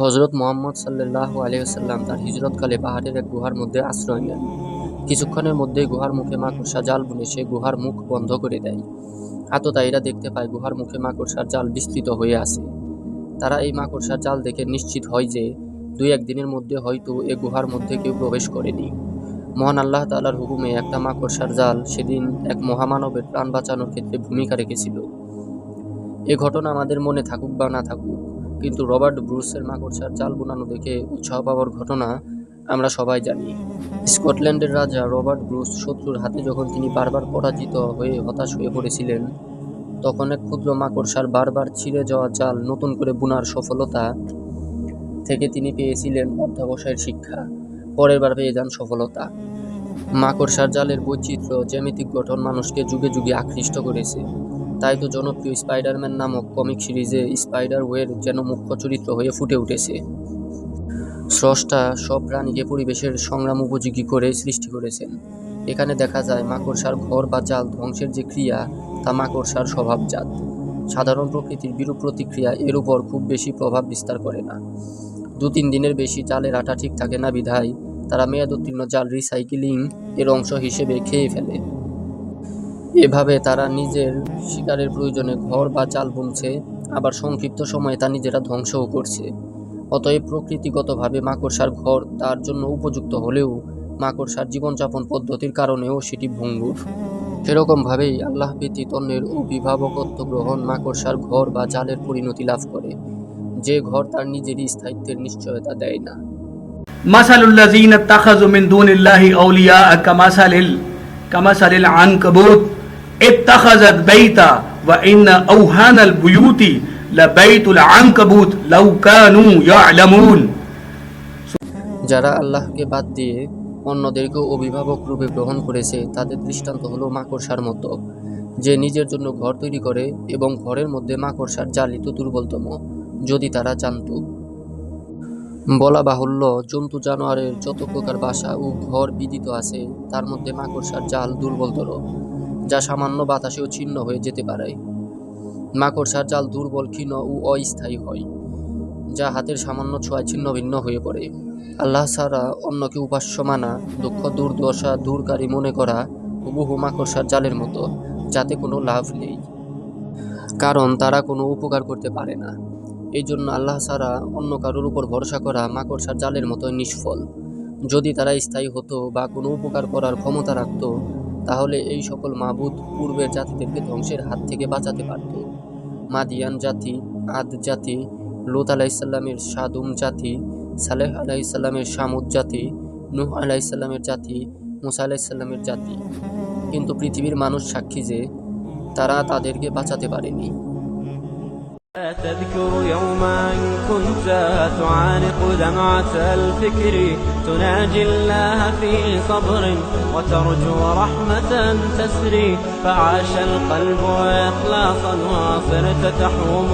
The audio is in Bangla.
হযরত মুহাম্মদ সাল্লাল্লাহু আলাইহি ওয়াসাল্লাম তার হিজরতকালে পাহাড়ের এক গুহার মধ্যে আশ্রয় নেন। কিছুক্ষণের মধ্যেই গুহার মুখে মাকড়সা জাল বুনে সে গুহার মুখ বন্ধ করে দেয়। আততায়ীরা দেখতে পায় গুহার মুখে মাকড়সার জাল বিস্তৃত হয়ে আছে। তারা এই মাকড়সার জাল দেখে নিশ্চিত হয় যে 2-1 দিনের মধ্যে হয়তো এ গুহার মধ্যে কেউ প্রবেশ করেনি। মহান আল্লাহ তাআলার হুকুমে একটা মাকড়সার জাল সেদিন এক মহামানবের প্রাণ বাঁচানোর ক্ষেত্রে ভূমিকা রেখেছিল। এ ঘটনা আমাদের মনে থাকুক বা না থাকুক, কিন্তু রবার্ট ব্রুসের মাকড়সার জাল বোনানো দেখে উৎসাহ পাওয়ার ঘটনা আমরা সবাই জানি। স্কটল্যান্ডের রাজা রবার্ট ব্রুস শত্রুর হাতে যখন তিনি বারবার পরাজিত হয়ে হতাশ হয়ে পড়েছিলেন, তখন এক ক্ষুদ্র মাকড়সার বারবার ছিঁড়ে যাওয়া জাল নতুন করে বুনার সফলতা থেকে তিনি পেয়েছিলেন অধ্যবসায়ের শিক্ষা। পরের বার পেয়ে যান সফলতা। মাকড়সার জালের বৈচিত্র্য, জ্যামিতিক গঠন মানুষকে যুগে যুগে আকৃষ্ট করেছে। তাই তো জনপ্রিয় স্পাইডারম্যান নামক কমিক সিরিজে স্পাইডার ওয়ের যেন মুখ্য চরিত্র হয়ে ফুটে উঠেছে। স্রষ্টা সব প্রাণীকে পরিবেশের সংগ্রাম উপযোগী করে সৃষ্টি করেছেন। এখানে দেখা যায় মাকড়সার ঘর বা জাল ধ্বংসের যে ক্রিয়া, তা মাকড়সার স্বভাবজাত। সাধারণ প্রকৃতির বিরূপ প্রতিক্রিয়া এর উপর খুব বেশি প্রভাব বিস্তার করে না। 2-3 দিনের বেশি জালের আঠা ঠিক থাকে না বিধায় তারা মেয়াদোত্তীর্ণ জাল রিসাইক্লিং এর অংশ হিসেবে খেয়ে ফেলে। এভাবে তারা নিজের শিকারের প্রয়োজনে ঘর বা জাল বুনছে, আবার সংক্ষিপ্ত সময়ে তা নিজেরা ধ্বংসও করছে। অতএব প্রকৃতিগতভাবে মাকড়সার ঘর তার জন্য উপযুক্ত হলেও মাকড়সার জীবনযাপন পদ্ধতির কারণেও সেটি ভঙ্গুর। সেরকমভাবেই আল্লাহ ব্যতীত অন্যের অভিভাবকত্ব গ্রহণ মাকড়সার ঘর বা জালের পরিণতি লাভ করে, যে ঘর তার নিজেরই স্থায়িত্বের নিশ্চয়তা দেয় না। মাসালুল্লাযীনা ইত্তাখাযু মিন দুনিল্লাহি আউলিয়া কামাসালিল আনকাবুত ইত্তাখাযাত বাইতা ওয়া ইন্না আওহানাল বুয়ুতি লাবাইতুল আনকাবুত লাউ কানু ইয়ালামুন। যারা আল্লাহকে বাদ দিয়ে অন্যদেরকেও অভিভাবক রূপে গ্রহণ করেছে, তাদের দৃষ্টান্ত হলো মাকড়সার মতো, যে নিজের জন্য ঘর তৈরি করে এবং ঘরের মধ্যে মাকড়সার জালই তো দুর্বলতম, যদি তারা জানত। বলা বাহুল্য, জন্তু জানোয়ারের যত প্রকার বাসা ও ঘর বিদিত আছে, তার মধ্যে মাকড়সার জাল দুর্বলতর, যা সামান্য বাতাসেও ছিন্ন হয়ে যেতে পারে। মাকড়সার জাল দুর্বল, ক্ষীণ ও অস্থায়ী হয়, যা হাতের সামান্য ছোঁয়ায় ছিন্ন ভিন্ন হয়ে পড়ে। আল্লাহ ছাড়া অন্যকে উপাস্য মানা, দুঃখ দুর্দশা দূরকারী মনে করা হুবহু মাকড়সার জালের মতো, যাতে কোনো লাভ নেই, কারণ তারা কোনো উপকার করতে পারে না। এই জন্য আল্লাহ ছাড়া অন্য কারোর উপর ভরসা করা মাকড়সার জালের মতো নিষ্ফল। যদি তারা স্থায়ী হতো বা কোনো উপকার করার ক্ষমতা রাখত, তাহলে এই সকল মাবুদ পূর্বের জাতিদেরকে ধ্বংসের হাত থেকে বাঁচাতে পারত। মাদিয়ান জাতি, আদ জাতি, লূত আলাইহিসসালামের সাদুম জাতি, সালেহ আলাইহিসসালামের সামুদ জাতি, নূহ আলাইহিসসালামের জাতি, মুসা আলাইহিসসালামের জাতি। কিন্তু পৃথিবীর মানুষ সাক্ষী যে তারা তাদেরকে বাঁচাতে পারেনি। تذكر يوما كنت تعانق دمعة الفكر تناجي الله في صبر وترجو رحمة تسري فعاش القلب إخلاصا وصرت تحوم